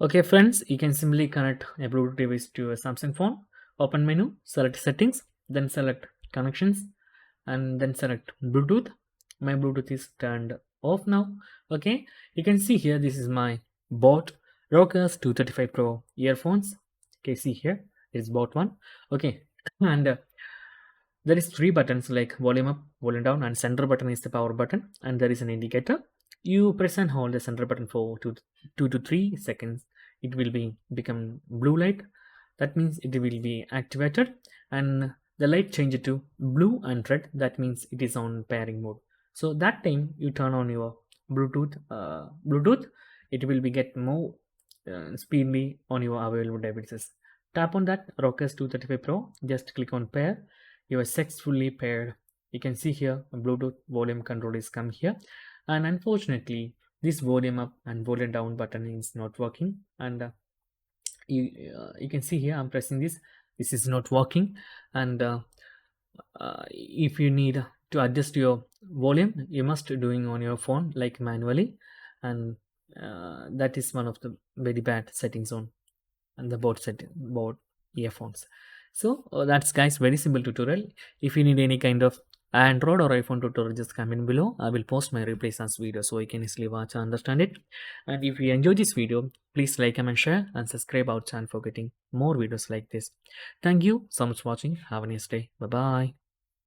Okay friends, you can simply connect a Bluetooth device to a Samsung phone. Open menu, select settings, then select connections, and then select Bluetooth. My Bluetooth is turned off now. Okay, you can see here this is my bought rockerz 235 Pro earphones. Okay, see here it's bought one. Okay, and there is three buttons like volume up, volume down, and center button is the power button, and there is an indicator. You press and hold the center button for 2 to 3 seconds. It will be become blue light. That means it will be activated, and the light change to blue and red. That means it is on pairing mode. So that time you turn on your Bluetooth, it will be get more speedily on your available devices. Tap on that rockerz 235 Pro. Just click on pair. You are successfully paired. You can see here Bluetooth volume control is come here, and unfortunately this volume up and volume down button is not working, and you can see here I'm pressing this is not working, and if you need to adjust your volume you must doing on your phone like manually, and that is one of the very bad settings on and the board earphones. So that's guys very simple tutorial. If you need any kind of Android or iPhone tutorial, just comment below. I will post my replays as video so you can easily watch and understand it. And if you enjoy this video, please like, comment, share, and subscribe our channel for getting more videos like this. Thank you so much for watching. Have a nice day. Bye bye.